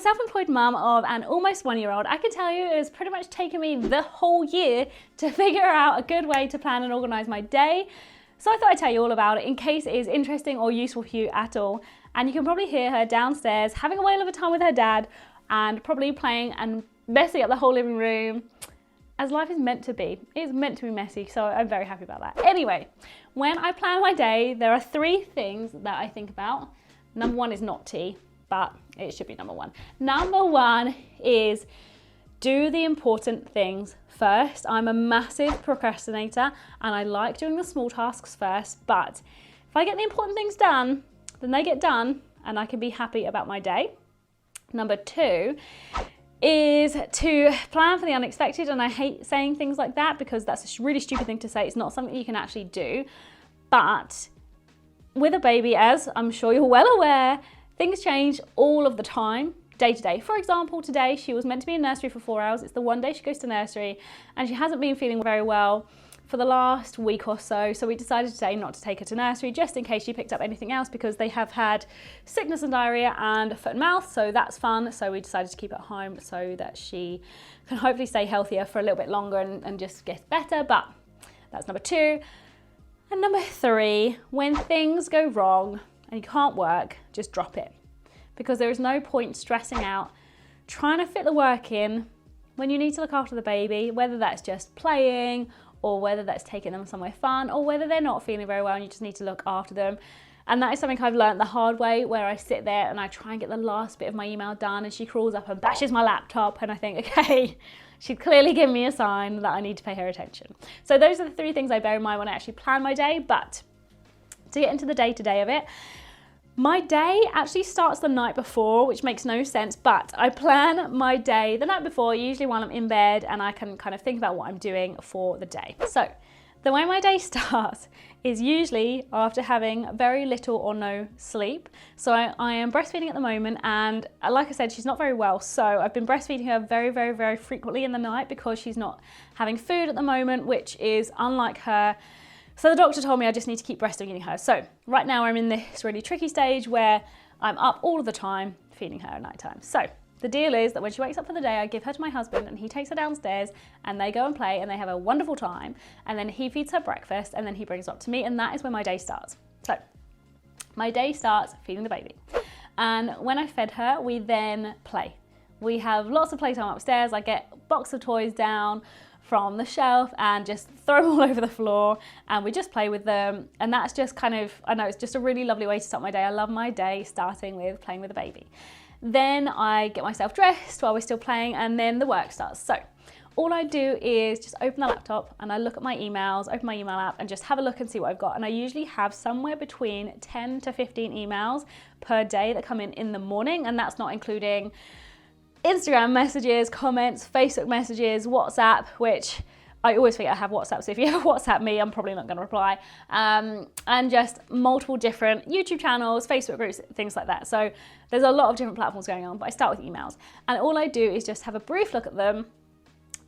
As a self-employed mum of an almost 1-year-old, I can tell you it's pretty much taken me the whole year to figure out a good way to plan and organise my day. So I thought I'd tell you all about it in case it is interesting or useful for you at all. And you can probably hear her downstairs having a whale of a time with her dad and probably playing and messing up the whole living room, as life is meant to be. It's meant to be messy, so I'm very happy about that. Anyway, when I plan my day, there are 3 things that I think about. Number 1 is not tea, but it should be number 1. Number 1 is do the important things first. I'm a massive procrastinator and I like doing the small tasks first, but if I get the important things done, then they get done and I can be happy about my day. Number 2 is to plan for the unexpected, and I hate saying things like that because that's a really stupid thing to say. It's not something you can actually do, but with a baby, as I'm sure you're well aware, things change all of the time, day to day. For example, today she was meant to be in nursery for 4 hours. It's the one day she goes to nursery and she hasn't been feeling very well for the last week or so. So we decided today not to take her to nursery just in case she picked up anything else, because they have had sickness and diarrhea and foot and mouth. So that's fun. So we decided to keep her at home so that she can hopefully stay healthier for a little bit longer and just get better. But that's number 2. And number 3, when things go wrong and you can't work, just drop it. Because there is no point stressing out, trying to fit the work in when you need to look after the baby, whether that's just playing or whether that's taking them somewhere fun, or whether they're not feeling very well and you just need to look after them. And that is something I've learned the hard way, where I sit there and I try and get the last bit of my email done and she crawls up and bashes my laptop and I think, okay, she'd clearly given me a sign that I need to pay her attention. So those are the 3 things I bear in mind when I actually plan my day. But to get into the day-to-day of it, my day actually starts the night before, which makes no sense, but I plan my day the night before, usually while I'm in bed, and I can kind of think about what I'm doing for the day. So the way my day starts is usually after having very little or no sleep. So I am breastfeeding at the moment, and like I said, she's not very well. So I've been breastfeeding her very, very, very frequently in the night because she's not having food at the moment, which is unlike her. So the doctor told me I just need to keep breastfeeding her. So right now I'm in this really tricky stage where I'm up all of the time feeding her at night time. So the deal is that when she wakes up for the day, I give her to my husband and he takes her downstairs and they go and play and they have a wonderful time. And then he feeds her breakfast and then he brings her up to me, and that is when my day starts. So my day starts feeding the baby. And when I fed her, we then play. We have lots of playtime upstairs. I get a box of toys down from the shelf and just throw them all over the floor and we just play with them. And that's just kind of, I know, it's just a really lovely way to start my day. I love my day starting with playing with the baby. Then I get myself dressed while we're still playing and then the work starts. So all I do is just open the laptop and I look at my emails, open my email app and just have a look and see what I've got. And I usually have somewhere between 10 to 15 emails per day that come in the morning, and that's not including Instagram messages, comments, Facebook messages, WhatsApp, which I always forget I have WhatsApp. So if you ever WhatsApp me, I'm probably not going to reply. And just multiple different YouTube channels, Facebook groups, things like that. So there's a lot of different platforms going on, but I start with emails. And all I do is just have a brief look at them,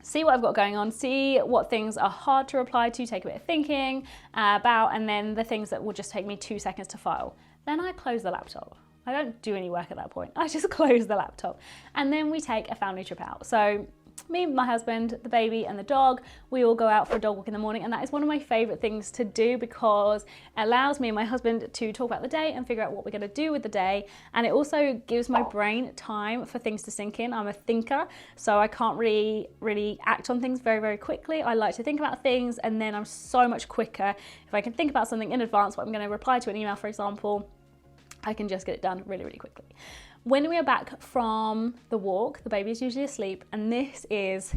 see what I've got going on, see what things are hard to reply to, take a bit of thinking about, and then the things that will just take me 2 seconds to file. Then I close the laptop. I don't do any work at that point. I just close the laptop. And then we take a family trip out. So me, my husband, the baby and the dog, we all go out for a dog walk in the morning. And that is one of my favorite things to do because it allows me and my husband to talk about the day and figure out what we're going to do with the day. And it also gives my brain time for things to sink in. I'm a thinker, so I can't really act on things very, very quickly. I like to think about things, and then I'm so much quicker. If I can think about something in advance, what I'm going to reply to an email, for example, I can just get it done really, really quickly. When we are back from the walk, the baby is usually asleep, and this is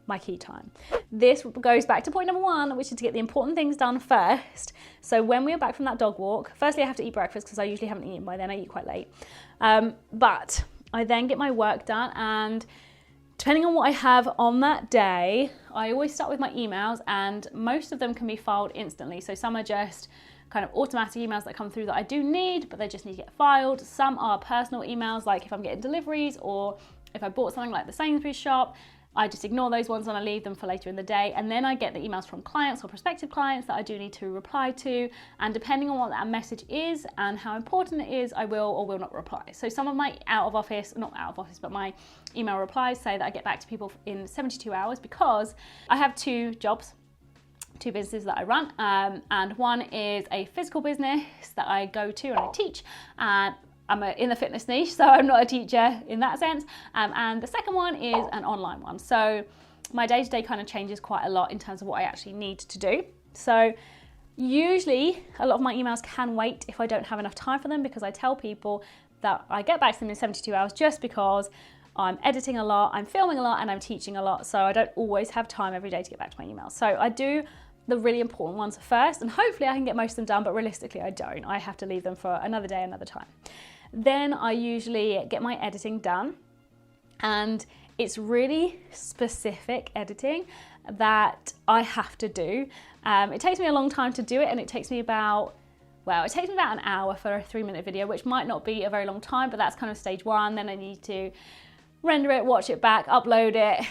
my key time. This goes back to point number 1, which is to get the important things done first. So when we are back from that dog walk, firstly I have to eat breakfast because I usually haven't eaten by then. I eat quite late. But I then get my work done, and depending on what I have on that day, I always start with my emails, and most of them can be filed instantly. So some are just kind of automatic emails that come through that I do need, but they just need to get filed. Some are personal emails, like if I'm getting deliveries or if I bought something like the Sainsbury's shop, I just ignore those ones and I leave them for later in the day. And then I get the emails from clients or prospective clients that I do need to reply to. And depending on what that message is and how important it is, I will or will not reply. So some of my but my email replies say that I get back to people in 72 hours because I have two jobs, two businesses that I run. And one is a physical business that I go to and I teach. And I'm in the fitness niche, so I'm not a teacher in that sense. And the second one is an online one. So my day-to-day kind of changes quite a lot in terms of what I actually need to do. So usually a lot of my emails can wait if I don't have enough time for them, because I tell people that I get back to them in 72 hours just because I'm editing a lot, I'm filming a lot, and I'm teaching a lot. So I don't always have time every day to get back to my emails. So I do the really important ones first, and hopefully I can get most of them done, but realistically I don't. I have to leave them for another day, another time. Then I usually get my editing done, and it's really specific editing that I have to do. It takes me a long time to do it, and it takes me about an hour for a 3-minute video, which might not be a very long time, but that's kind of stage one. Then I need to render it, watch it back, upload it,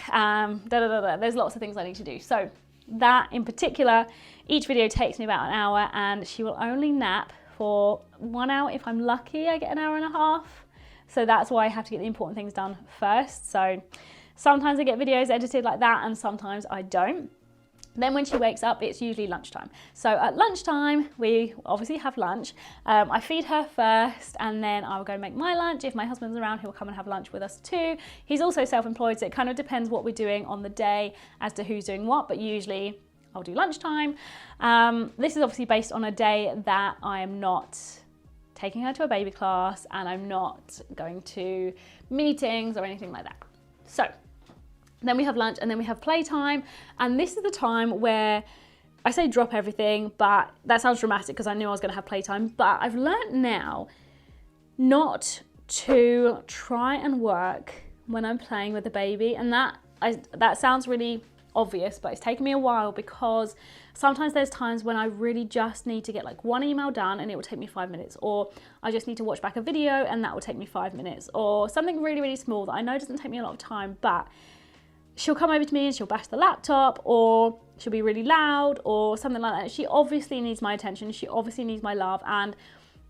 There's lots of things I need to do. So that in particular, each video takes me about an hour, and she will only nap for 1 hour. If I'm lucky, I get an hour and a half. So that's why I have to get the important things done first. So sometimes I get videos edited like that, and sometimes I don't. Then when she wakes up, it's usually lunchtime. So at lunchtime, we obviously have lunch. I feed her first, and then I'll go make my lunch. If my husband's around, he'll come and have lunch with us too. He's also self-employed, so it kind of depends what we're doing on the day as to who's doing what, but usually I'll do lunchtime. This is obviously based on a day that I am not taking her to a baby class and I'm not going to meetings or anything like that. So then we have lunch, and then we have playtime. And this is the time where I say drop everything, but that sounds dramatic because I knew I was going to have playtime. But I've learned now not to try and work when I'm playing with the baby. And that sounds really obvious, but it's taken me a while, because sometimes there's times when I really just need to get like one email done and it will take me 5 minutes, or I just need to watch back a video and that will take me 5 minutes, or something really, really small that I know doesn't take me a lot of time, but she'll come over to me and she'll bash the laptop, or she'll be really loud or something like that. She obviously needs my attention. She obviously needs my love, and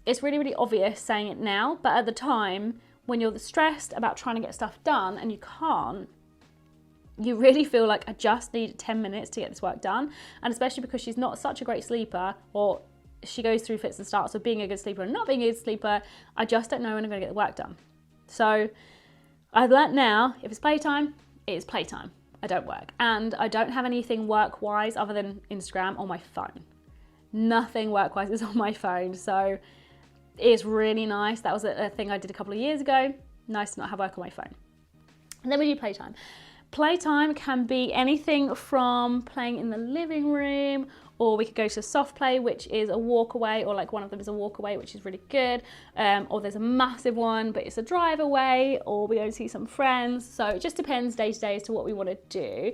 it's really, really obvious saying it now, but at the time when you're stressed about trying to get stuff done and you can't, you really feel like I just need 10 minutes to get this work done. And especially because she's not such a great sleeper, or she goes through fits and starts of being a good sleeper and not being a good sleeper, I just don't know when I'm gonna get the work done. So I've learnt now, if it's playtime, it's playtime. I don't work. And I don't have anything work-wise other than Instagram on my phone. Nothing work-wise is on my phone. So it's really nice. That was a thing I did a couple of years ago. Nice to not have work on my phone. And then we do playtime. Playtime can be anything from playing in the living room, or we could go to soft play, which is a walk away, or like one of them is a walk away, which is really good. Or there's a massive one, but it's a drive away, or we go see some friends. So it just depends day to day as to what we want to do.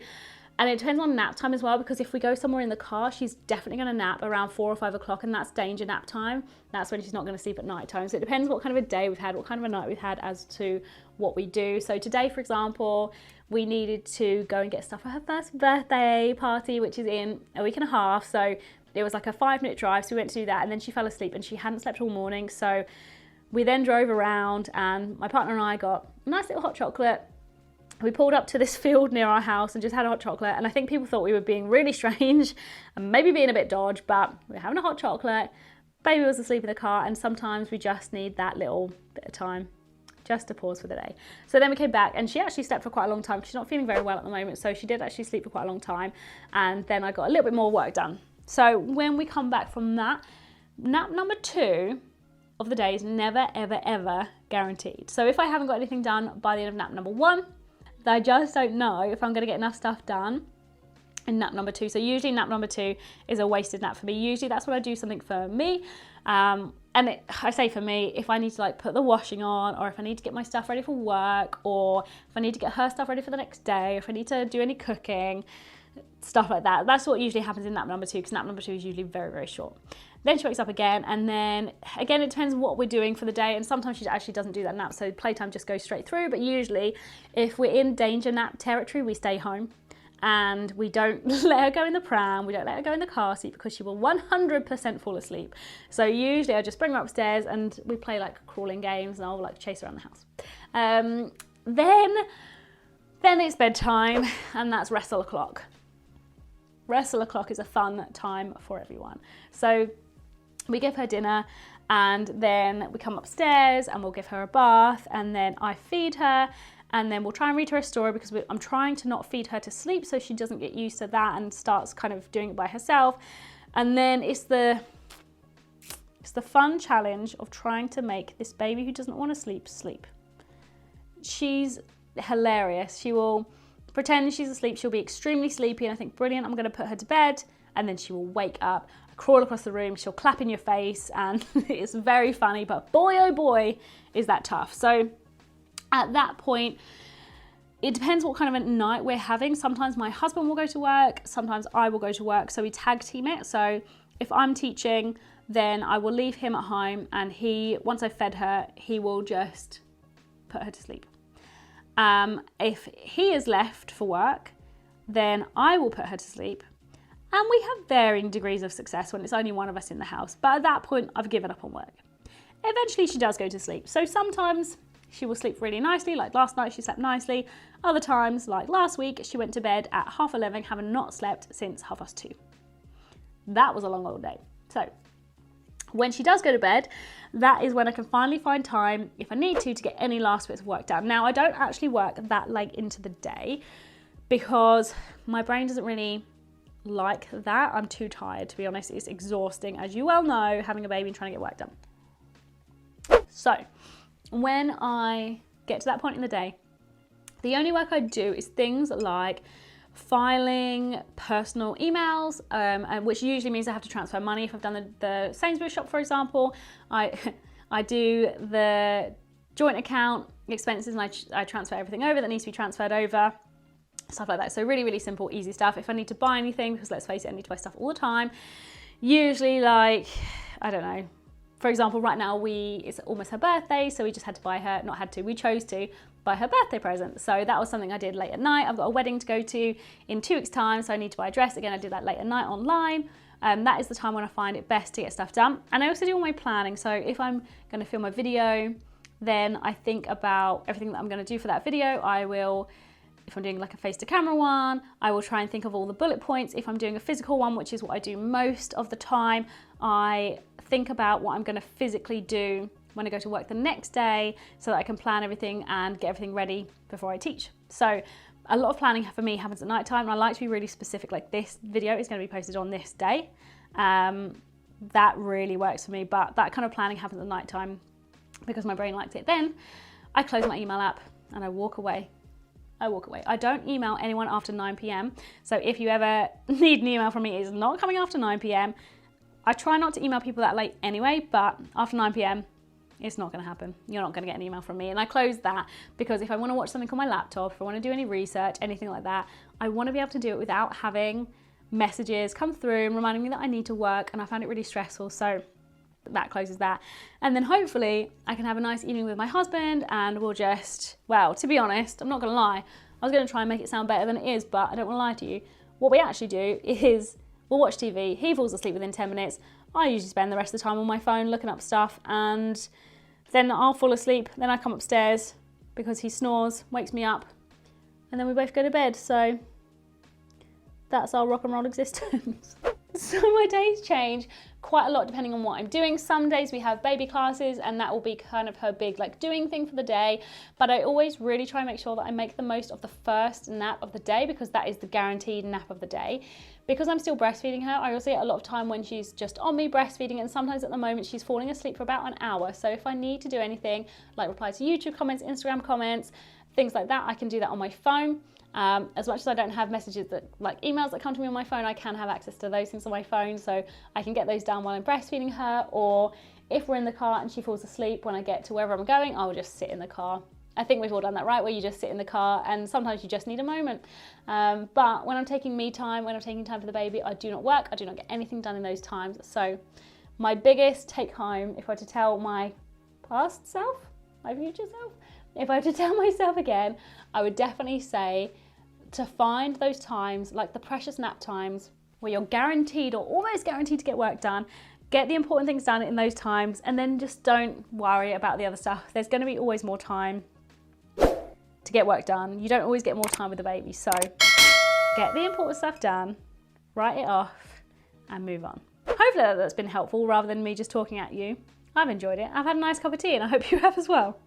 And it depends on nap time as well, because if we go somewhere in the car, she's definitely going to nap around 4 or 5 o'clock, and that's danger nap time. That's when she's not going to sleep at night time. So it depends what kind of a day we've had, what kind of a night we've had as to what we do. So today, for example, we needed to go and get stuff for her first birthday party, which is in a week and a half. So it was like a 5-minute drive. So we went to do that, and then she fell asleep and she hadn't slept all morning. So we then drove around, and my partner and I got a nice little hot chocolate. We pulled up to this field near our house and just had a hot chocolate, and I think people thought we were being really strange and maybe being a bit dodge, but we were having a hot chocolate. Baby was asleep in the car, and sometimes we just need that little bit of time just to pause for the day. So then we came back, and she actually slept for quite a long time. She's not feeling very well at the moment, so she did actually sleep for quite a long time, and then I got a little bit more work done. So when we come back from that, nap number 2 of the day is never, ever, ever guaranteed. So if I haven't got anything done by the end of nap number 1, I just don't know if I'm going to get enough stuff done in nap number 2. So usually nap number 2 is a wasted nap for me. Usually that's when I do something for me. I say for me, if I need to like put the washing on, or if I need to get my stuff ready for work, or if I need to get her stuff ready for the next day, or if I need to do any cooking, stuff like that. That's what usually happens in nap number 2, because nap number 2 is usually very, very short. Then she wakes up again, and then again, it depends on what we're doing for the day. And sometimes she actually doesn't do that nap, so playtime just goes straight through. But usually, if we're in danger nap territory, we stay home and we don't let her go in the pram, we don't let her go in the car seat, because she will 100% fall asleep. So usually I just bring her upstairs and we play like crawling games, and I'll like chase her around the house. Then it's bedtime, and that's wrestle o'clock. Wrestle o'clock is a fun time for everyone. So we give her dinner, and then we come upstairs and we'll give her a bath, and then I feed her, and then we'll try and read her a story, because I'm trying to not feed her to sleep so she doesn't get used to that and starts kind of doing it by herself. And then it's the fun challenge of trying to make this baby who doesn't want to sleep. She's hilarious. She will pretend she's asleep, she'll be extremely sleepy, and I think, brilliant, I'm going to put her to bed, and then she will wake up, crawl across the room, she'll clap in your face, and it's very funny, but boy oh boy is that tough. So at that point, it depends what kind of a night we're having. Sometimes my husband will go to work, sometimes I will go to work, so we tag team it. So if I'm teaching, then I will leave him at home, and once I've fed her, he will just put her to sleep. If he is left for work, then I will put her to sleep. And we have varying degrees of success when it's only one of us in the house. But at that point, I've given up on work. Eventually, she does go to sleep. So sometimes she will sleep really nicely, like last night she slept nicely. Other times, like last week, she went to bed at 11:30, having not slept since 2:30. That was a long old day. So when she does go to bed, that is when I can finally find time, if I need to get any last bits of work done. Now, I don't actually work that late into the day because my brain doesn't really like that. I'm too tired, to be honest. It's exhausting, as you well know, having a baby and trying to get work done. So when I get to that point in the day, the only work I do is things like filing personal emails, which usually means I have to transfer money. If I've done the Sainsbury's shop, for example, I do the joint account expenses, and I transfer everything over that needs to be transferred over, stuff like that. So really, really simple, easy stuff. If I need to buy anything, because let's face it, I need to buy stuff all the time, usually like, I don't know, for example, right now it's almost her birthday, so we just had to buy her, we chose to buy her birthday present. So that was something I did late at night. I've got a wedding to go to in 2 weeks' time, so I need to buy a dress. Again, I did that late at night online. That is the time when I find it best to get stuff done. And I also do all my planning. So if I'm going to film a video, then I think about everything that I'm going to do for that video. If I'm doing like a face to camera one, I will try and think of all the bullet points. If I'm doing a physical one, which is what I do most of the time, I think about what I'm going to physically do when I go to work the next day, so that I can plan everything and get everything ready before I teach. So a lot of planning for me happens at night time, and I like to be really specific, like this video is going to be posted on this day. That really works for me, but that kind of planning happens at night time because my brain likes it. Then I close my email app and I walk away. I don't email anyone after 9 p.m. So if you ever need an email from me, it's not coming after 9 p.m. I try not to email people that late anyway, but after 9 p.m, it's not going to happen. You're not going to get an email from me. And I close that because if I want to watch something on my laptop, if I want to do any research, anything like that, I want to be able to do it without having messages come through and reminding me that I need to work, and I found it really stressful. So that closes that. And then hopefully I can have a nice evening with my husband, and we'll just, well, to be honest, I'm not going to lie, I was going to try and make it sound better than it is, but I don't want to lie to you. What we actually do is we'll watch TV, he falls asleep within 10 minutes, I usually spend the rest of the time on my phone looking up stuff, and then I'll fall asleep, then I come upstairs because he snores, wakes me up, and then we both go to bed. So that's our rock and roll existence. So my days change quite a lot depending on what I'm doing. Some days we have baby classes, and that will be kind of her big like doing thing for the day, but I always really try and make sure that I make the most of the first nap of the day, because that is the guaranteed nap of the day. Because I'm still breastfeeding her, I also get a lot of time when she's just on me breastfeeding, and sometimes at the moment she's falling asleep for about an hour. So if I need to do anything like reply to YouTube comments, Instagram comments, things like that, I can do that on my phone. As much as I don't have messages that like emails that come to me on my phone, I can have access to those things on my phone, so I can get those done while I'm breastfeeding her. Or if we're in the car and she falls asleep, when I get to wherever I'm going, I'll just sit in the car. I think we've all done that, right? Where you just sit in the car, and sometimes you just need a moment. But when I'm taking me time, when I'm taking time for the baby, I do not work. I do not get anything done in those times. So My biggest take home, if I were to tell my past self, my future self, if I were to tell myself again, I would definitely say to find those times, like the precious nap times, where you're guaranteed or almost guaranteed to get work done. Get the important things done in those times, and then just don't worry about the other stuff. There's going to be always more time to get work done. You don't always get more time with the baby, so get the important stuff done, write it off, and move on. Hopefully that's been helpful rather than me just talking at you. I've enjoyed it. I've had a nice cup of tea, and I hope you have as well.